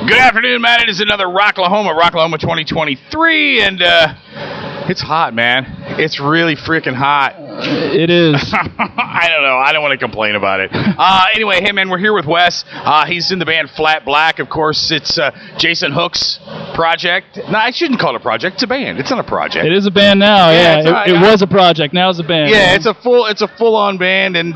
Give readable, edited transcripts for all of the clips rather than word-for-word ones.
Good afternoon, man. It is another Rocklahoma 2023, and it's hot, man. It's really freaking hot. It is. I don't know. I don't want to complain about it. Anyway, hey, man, we're here with Wes. He's in the band Flat Black. Of course, it's Jason Hook's project. No, I shouldn't call it a project. It's a band. It's not a project. It is a band now. Yeah, it was a project. Now it's a band. Yeah, it's a full-on band, and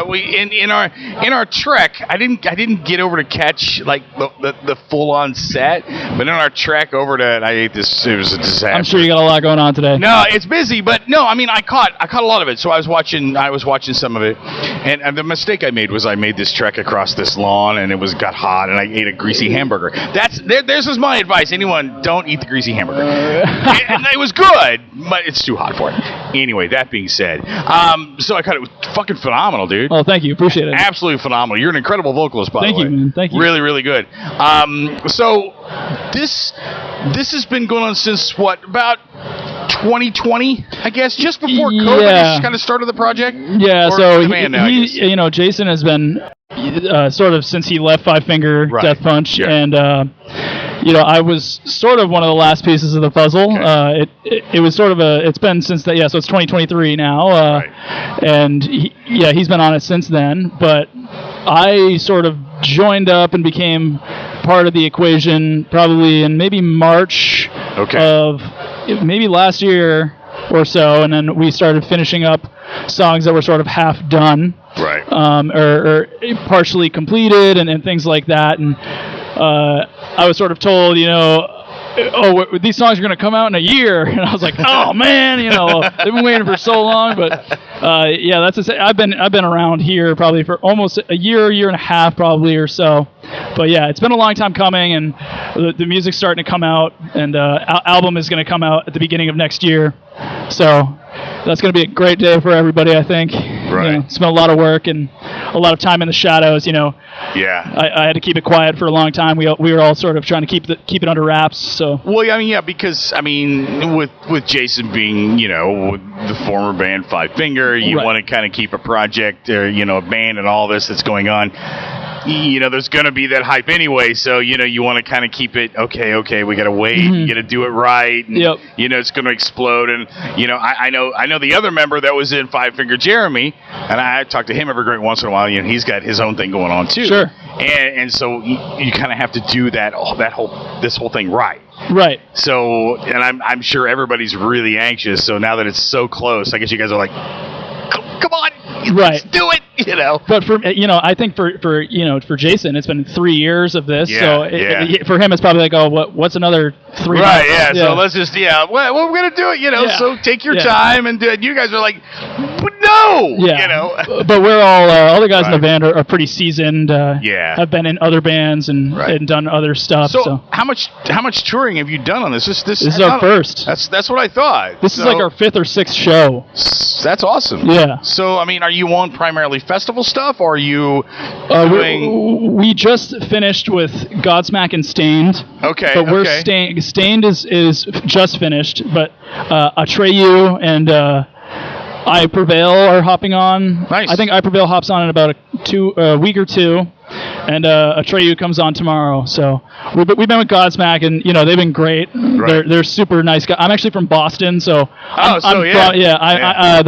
we in our trek. I didn't get over to catch like the full-on set, but in our trek over to, I ate this. It was a disaster. I'm sure you got a lot going on today. No, it's busy, but no, I mean I caught a lot of it. So I was watching some of it, and the mistake I made was I made this trek across this lawn, and it got hot, and I ate a greasy hamburger. This is my advice. Anyone, don't eat the greasy hamburger. It was good, but it's too hot for it. Anyway, that being said, so I caught it. Was fucking phenomenal, dude. Oh, thank you. Appreciate it. Absolutely phenomenal. You're an incredible vocalist, by the way. Thank you, man. Thank you. Really, really good. So this has been going on since what, about 2020, I guess, just before COVID. Just kind of started the project. Yeah. So Jason has been sort of since he left Five Finger Death Punch, and I was sort of one of the last pieces of the puzzle. Okay. It was sort of it's been since that. Yeah. So it's 2023 now. And he's been on it since then. But I sort of joined up and became part of the equation probably in maybe March of maybe last year or so, and then we started finishing up songs that were sort of half done, or partially completed, and things like that. And I was sort of told, these songs are going to come out in a year, and I was like, oh man, they've been waiting for so long. But I've been around here probably for almost a year and a half probably or so. But yeah, it's been a long time coming, and the music's starting to come out, and album is going to come out at the beginning of next year. So that's going to be a great day for everybody, I think. Right. It's been a lot of work and a lot of time in the shadows. Yeah. I had to keep it quiet for a long time. We were all sort of trying to keep it under wraps. So. Well, because with Jason being the former band Five Finger, you want to kind of keep a project or a band and all this that's going on. There's going to be that hype anyway, so, you want to kind of keep it, okay, we got to wait, you got to do it right, and, it's going to explode, and, I know the other member that was in Five Finger, Jeremy, and I talk to him every once in a while, he's got his own thing going on, too. Sure. And so you kind of have to do this whole thing right. Right. So, and I'm sure everybody's really anxious, so now that it's so close, I guess you guys are like, come on, let's do it. But for I think for Jason, it's been 3 years of this. For him, it's probably like, what's another 3 months? Right. Yeah. So let's just well, we're gonna do it. So take your time and do it. You guys are like, no. Yeah. But we're all the guys in the band are pretty seasoned. Have been in other bands and done other stuff. So how much touring have you done on this? This is our first. That's what I thought. This is like our 5th or 6th show. That's awesome. Yeah. So are you on primarily festival stuff, or are you doing? We just finished with Godsmack and Stained. Okay. But we're Stained is just finished, but Atreyu and I Prevail are hopping on. Nice. I think I Prevail hops on in about a week or two, and Atreyu comes on tomorrow. So we've been with Godsmack, and they've been great. Right. They're super nice guys. I'm actually from Boston, so the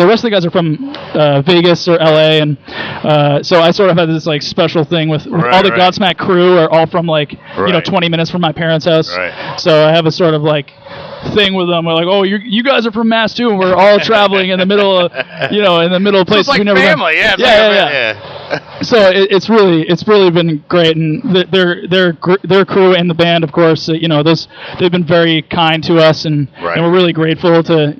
rest of the guys are from Vegas or LA, and so I sort of have this like special thing with all the Godsmack crew are all from 20 minutes from my parents' house. Right. So I have a sort of like thing with them. We're like, oh, you guys are from Mass too, and we're all traveling in the middle of places so it's like we never family. been. Yeah. So it's really been great, and their crew and the band, of course, they've been very kind to us, and we're really grateful to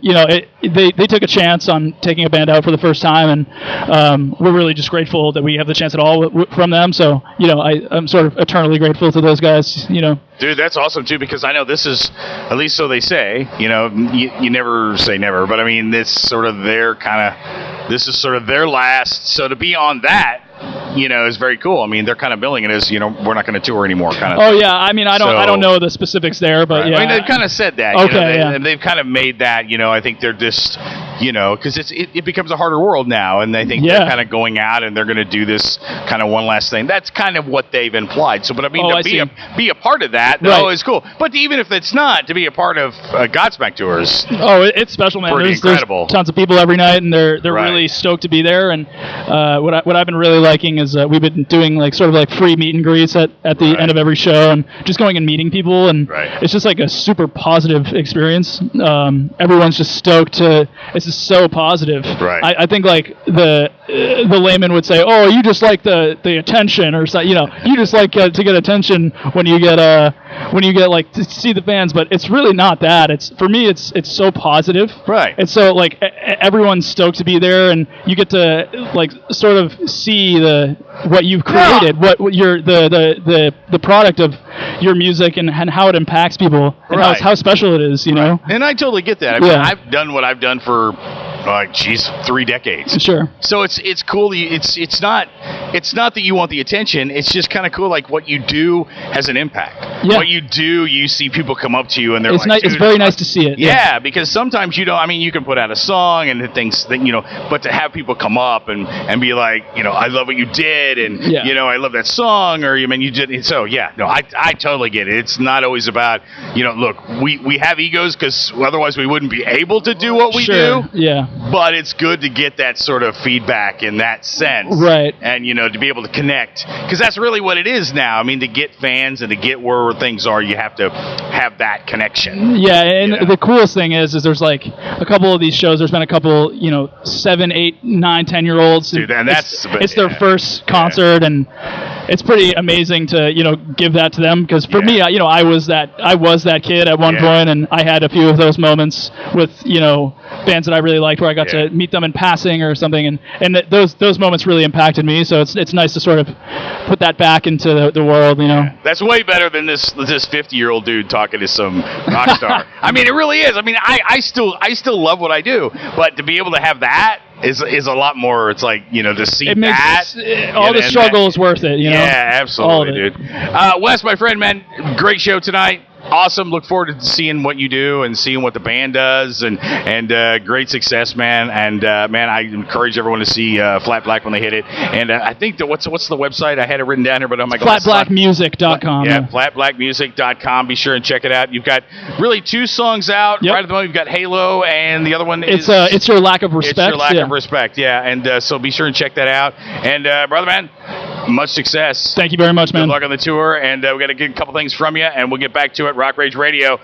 they took a chance on taking a band out for the first time, and we're really just grateful that we have the chance at all from them. So I'm sort of eternally grateful to those guys. Dude, that's awesome too, because I know this is, at least so they say, you never say never, but I mean, this is sort of their last, so to be on that, is very cool. I mean, they're kind of billing it as, we're not going to tour anymore kind of thing. Yeah, I mean, I don't know the specifics there, but yeah. I mean, they've kind of said that. Okay, they've kind of made that, I think they're just because it becomes a harder world now, and I think they're kind of going out and they're going to do this kind of one last thing. That's kind of what they've implied. So, but I mean, be a part of that, is cool. But even if it's not, to be a part of Godsmack tours, it's special, man. There's incredible. Tons of people every night, and they're really stoked to be there. And what I've been really liking is we've been doing sort of free meet and greets at the end of every show, and just going and meeting people, and it's just a super positive experience. Everyone's just stoked to. It's just so positive. Right. I think the layman would say, "Oh, you just like the attention," or something. You just like to get attention when you get to see the fans. But it's really not that. For me, it's so positive. Right. It's so everyone's stoked to be there, and you get to sort of see what you've created, what your the product of your music and how it impacts people, and how special it is. And I totally get that. I mean, I've done what I've done for 3 decades. Sure. So it's cool. It's not that you want the attention. It's just kind of cool. What you do has an impact. Yeah. What you do, you see people come up to you and they're it's very nice to see it. Yeah, because sometimes you don't. I mean, you can put out a song and things that but to have people come up and be like, I love what you did, and I love that song, or you did. So I totally get it. It's not always about look, we have egos because otherwise we wouldn't be able to do what we do. Yeah. But it's good to get that sort of feedback in that sense. Right. And, to be able to connect. Because that's really what it is now. I mean, to get fans and to get where things are, you have to have that connection. Yeah, and the coolest thing is there's a couple of these shows, there's been a couple, 7, 8, 9, 10-year-olds. Dude, and it's their first concert, and it's pretty amazing to, give that to them. Because for me, I was that kid at one point, and I had a few of those moments with, bands that I really liked where I got to meet them in passing or something, and those moments really impacted me. So it's nice to sort of put that back into the world, That's way better than this 50-year-old dude talking to some rock star. I mean, it really is. I mean, I still love what I do, but to be able to have that is a lot more. It's to see all the struggle is worth it. Yeah, absolutely, dude. Wes, my friend, man, great show tonight. Awesome. Look forward to seeing what you do and seeing what the band does, and great success, man. And man, I encourage everyone to see Flat Black when they hit it. And I think that what's the website? I had it written down here, but I'm like flatblackmusic.com. Yeah, flatblackmusic.com. Be sure and check it out. You've got really 2 songs out right at the moment. You've got Halo, and the other one is It's Your Lack of Respect. It's Your Lack of Respect. Yeah, and so be sure and check that out. And brother, man, much success. Thank you very much, man. Good luck on the tour, and we got to get a couple things from you, and we'll get back to it. Rock Rage Radio.